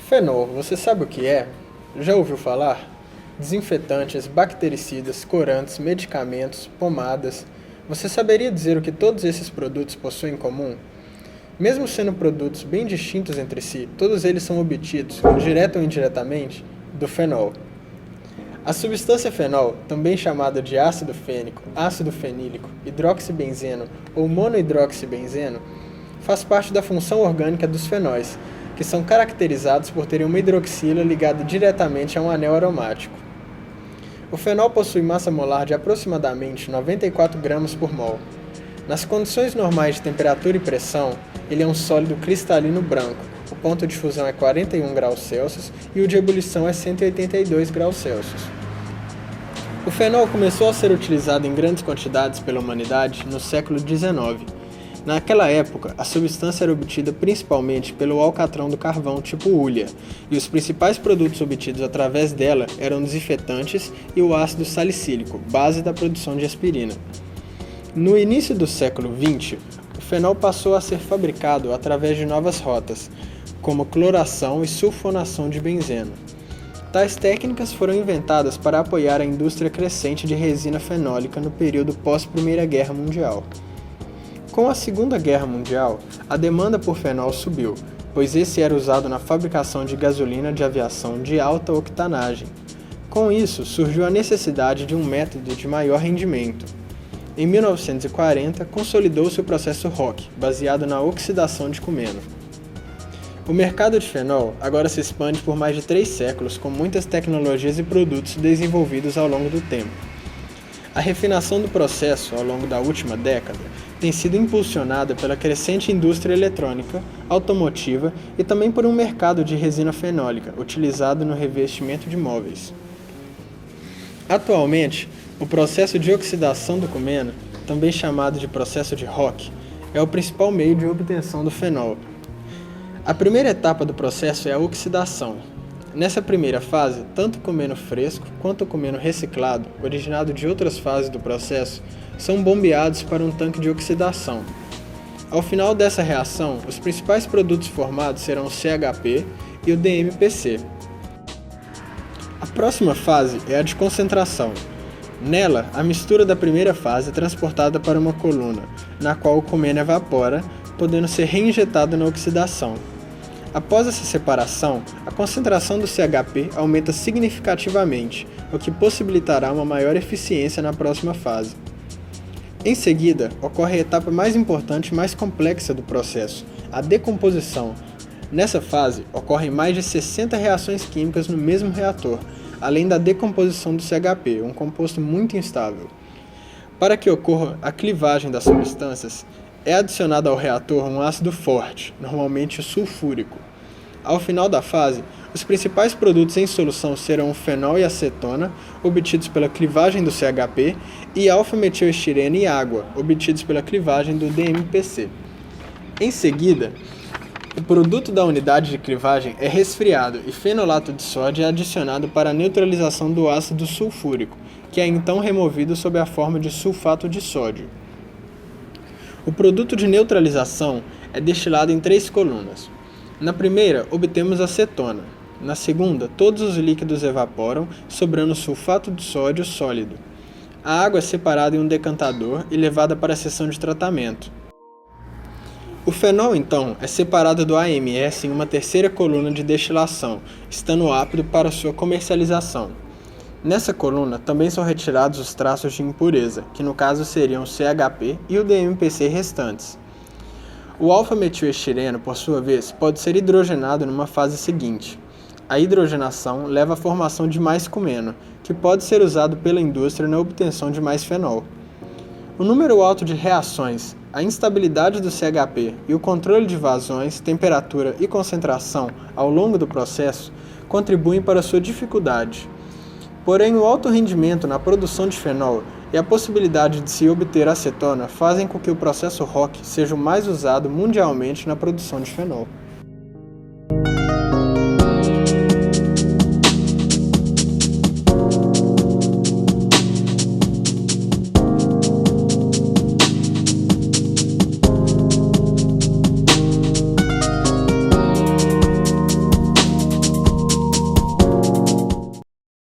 Fenol, você sabe o que é? Já ouviu falar? Desinfetantes, bactericidas, corantes, medicamentos, pomadas. Você saberia dizer o que todos esses produtos possuem em comum? Mesmo sendo produtos bem distintos entre si, todos eles são obtidos, direta ou indiretamente, do fenol. A substância fenol, também chamada de ácido fênico, ácido fenílico, hidroxibenzeno ou monohidroxibenzeno, faz parte da função orgânica dos fenóis, que são caracterizados por terem uma hidroxila ligada diretamente a um anel aromático. O fenol possui massa molar de aproximadamente 94 gramas por mol. Nas condições normais de temperatura e pressão, ele é um sólido cristalino branco. O ponto de fusão é 41 graus Celsius e o de ebulição é 182 graus Celsius. O fenol começou a ser utilizado em grandes quantidades pela humanidade no século XIX. Naquela época, a substância era obtida principalmente pelo alcatrão do carvão tipo hulha, e os principais produtos obtidos através dela eram desinfetantes e o ácido salicílico, base da produção de aspirina. No início do século XX, o fenol passou a ser fabricado através de novas rotas, como cloração e sulfonação de benzeno. Tais técnicas foram inventadas para apoiar a indústria crescente de resina fenólica no período pós-Primeira Guerra Mundial. Com a Segunda Guerra Mundial, a demanda por fenol subiu, pois esse era usado na fabricação de gasolina de aviação de alta octanagem. Com isso, surgiu a necessidade de um método de maior rendimento. Em 1940, consolidou-se o processo ROC, baseado na oxidação de cumeno. O mercado de fenol agora se expande por mais de 3 séculos, com muitas tecnologias e produtos desenvolvidos ao longo do tempo. A refinação do processo ao longo da última década tem sido impulsionada pela crescente indústria eletrônica, automotiva e também por um mercado de resina fenólica utilizado no revestimento de móveis. Atualmente, o processo de oxidação do cumeno, também chamado de processo de ROC, é o principal meio de obtenção do fenol. A primeira etapa do processo é a oxidação. Nessa primeira fase, tanto o cumeno fresco quanto o cumeno reciclado, originado de outras fases do processo, são bombeados para um tanque de oxidação. Ao final dessa reação, os principais produtos formados serão o CHP e o DMPC. A próxima fase é a de concentração. Nela, a mistura da primeira fase é transportada para uma coluna, na qual o cumeno evapora, podendo ser reinjetado na oxidação. Após essa separação, a concentração do CHP aumenta significativamente, o que possibilitará uma maior eficiência na próxima fase. Em seguida, ocorre a etapa mais importante e mais complexa do processo, a decomposição. Nessa fase, ocorrem mais de 60 reações químicas no mesmo reator, além da decomposição do CHP, um composto muito instável. Para que ocorra a clivagem das substâncias, é adicionado ao reator um ácido forte, normalmente o sulfúrico. Ao final da fase, os principais produtos em solução serão o fenol e acetona, obtidos pela clivagem do CHP, e alfa-metilestireno e água, obtidos pela clivagem do DMPC. Em seguida, o produto da unidade de clivagem é resfriado e fenolato de sódio é adicionado para a neutralização do ácido sulfúrico, que é então removido sob a forma de sulfato de sódio. O produto de neutralização é destilado em 3 colunas. Na primeira, obtemos acetona. Na segunda, todos os líquidos evaporam, sobrando sulfato de sódio sólido. A água é separada em um decantador e levada para a seção de tratamento. O fenol, então, é separado do AMS em uma terceira coluna de destilação, estando apto para sua comercialização. Nessa coluna também são retirados os traços de impureza, que no caso seriam o CHP e o DMPC restantes. O alfa-metilestireno, por sua vez, pode ser hidrogenado numa fase seguinte. A hidrogenação leva à formação de mais cumeno, que pode ser usado pela indústria na obtenção de mais fenol. O número alto de reações, a instabilidade do CHP e o controle de vazões, temperatura e concentração ao longo do processo contribuem para sua dificuldade. Porém, o alto rendimento na produção de fenol e a possibilidade de se obter acetona fazem com que o processo ROC seja o mais usado mundialmente na produção de fenol.